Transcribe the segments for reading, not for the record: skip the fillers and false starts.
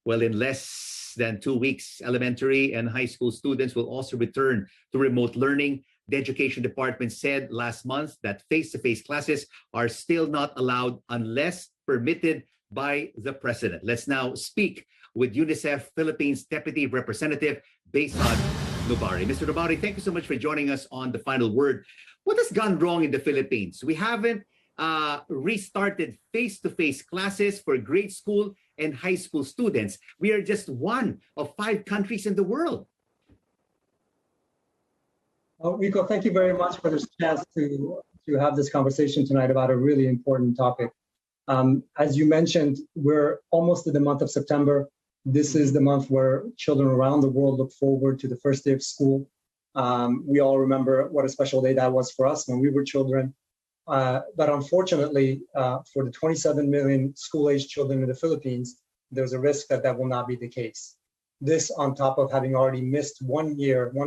Well, in less than 2 weeks, elementary and high school students will also return to remote learning. The Education Department said last month that face-to-face classes are still not allowed unless permitted by the president. Let's now speak with UNICEF Philippines Deputy Representative Behzad Noubary. Mr. Noubary, thank you so much for joining us on The Final Word. What has gone wrong in the Philippines? We haven't restarted face-to-face classes for grade school and high school students. We are just one of 5 countries in the world. Rico, thank you very much for this chance to have this conversation tonight about a really important topic. As you mentioned, we're almost in the month of September. This is the month where children around the world look forward to the first day of school. We all remember what a special day that was for us when we were children. But unfortunately, for the 27 million school-aged children in the Philippines, there's a risk that that will not be the case. This on top of having already missed one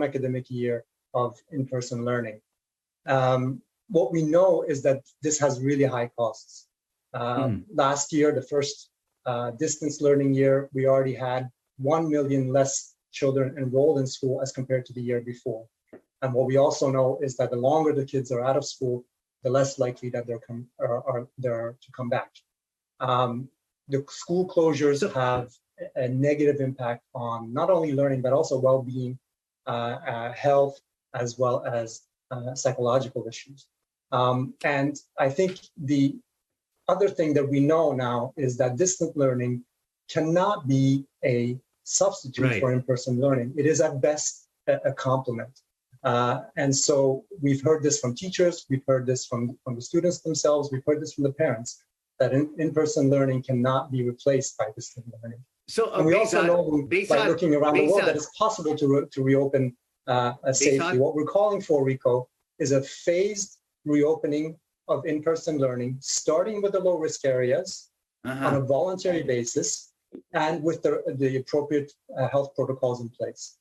academic year of in-person learning. What we know is that this has really high costs. Last year, the first distance learning year, we already had 1 million less children enrolled in school as compared to the year before. And what we also know is that the longer the kids are out of school, the less likely that they're to come back. The school closures have a negative impact on not only learning, but also well-being, health, as well as psychological issues. And I think the other thing that we know now is that distant learning cannot be a substitute for in-person learning. It is at best a complement. And so we've heard this from teachers, we've heard this from the students themselves, we've heard this from the parents, that in-person learning cannot be replaced by distant learning. So and we also know by looking around the world that it's possible to reopen safely. What we're calling for, Rico, is a phased reopening of in-person learning, starting with the low-risk areas on a voluntary basis and with the appropriate health protocols in place.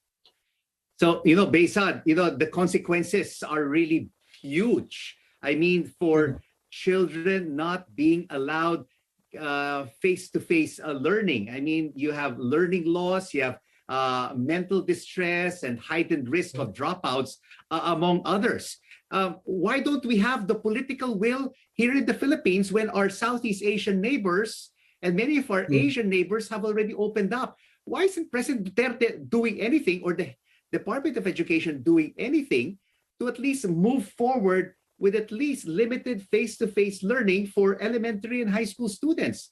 So, Behzad, the consequences are really huge. I mean, for children not being allowed face-to-face learning. I mean, you have learning loss, you have mental distress and heightened risk of dropouts, among others. Why don't we have the political will here in the Philippines when our Southeast Asian neighbors and many of our Asian neighbors have already opened up? Why isn't President Duterte doing anything, or the Department of Education doing anything to at least move forward with at least limited face-to-face learning for elementary and high school students?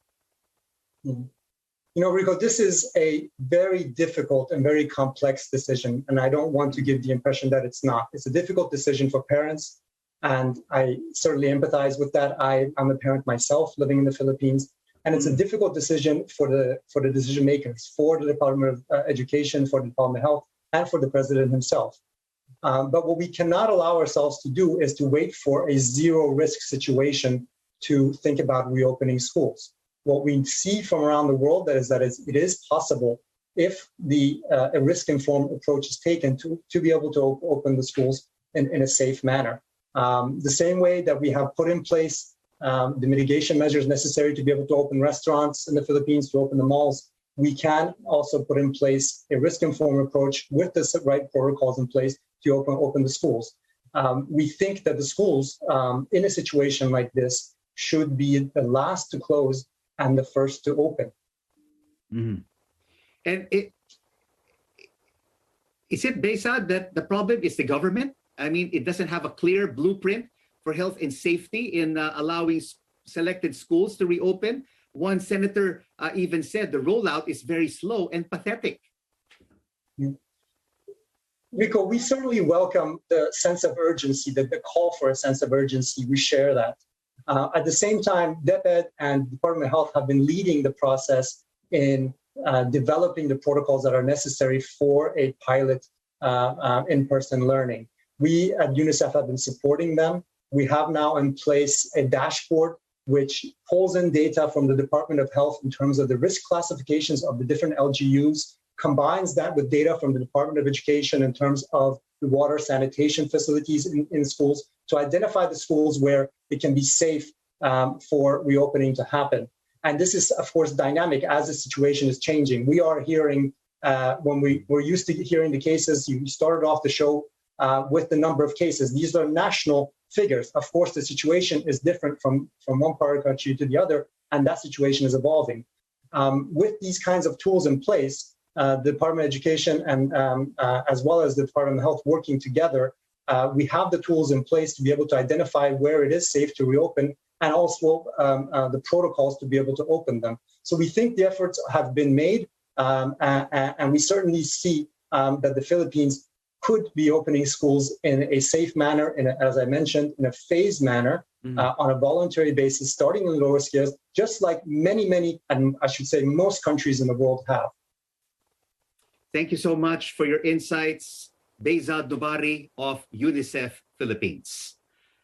Rico, this is a very difficult and very complex decision, and I don't want to give the impression that it's not. It's a difficult decision for parents, and I certainly empathize with that. I'm a parent myself living in the Philippines, and it's a difficult decision for the decision makers, for the Department of Education, for the Department of Health, and for the president himself. But what we cannot allow ourselves to do is to wait for a zero-risk situation to think about reopening schools. What we see from around the world is that it is possible, if a risk-informed approach is taken, to be able to open the schools in a safe manner. The same way that we have put in place the mitigation measures necessary to be able to open restaurants in the Philippines, to open the malls, we can also put in place a risk-informed approach with the right protocols in place to open the schools. We think that the schools, in a situation like this, should be the last to close and the first to open. And is it, Behzad, that the problem is the government? I mean, it doesn't have a clear blueprint for health and safety in allowing selected schools to reopen. One senator even said the rollout is very slow and pathetic. Rico, we certainly welcome the sense of urgency, the call for a sense of urgency. We share that. At the same time, DepEd and Department of Health have been leading the process in developing the protocols that are necessary for a pilot in-person learning. We at UNICEF have been supporting them. We have now in place a dashboard which pulls in data from the Department of Health in terms of the risk classifications of the different LGUs, combines that with data from the Department of Education in terms of the water sanitation facilities in schools, to identify the schools where it can be safe for reopening to happen. And this is, of course, dynamic as the situation is changing. We are hearing, when we were used to hearing the cases, you started off the show with the number of cases. These are national figures. Of course, the situation is different from one part of the country to the other, and that situation is evolving. With these kinds of tools in place, the Department of Education and as well as the Department of Health working together, we have the tools in place to be able to identify where it is safe to reopen, and also the protocols to be able to open them. So we think the efforts have been made, and we certainly see that the Philippines could be opening schools in a safe manner, as I mentioned, in a phased manner, on a voluntary basis, starting in the lower scales, just like many, and I should say most countries in the world have. Thank you so much for your insights, Behzad Noubary of UNICEF Philippines.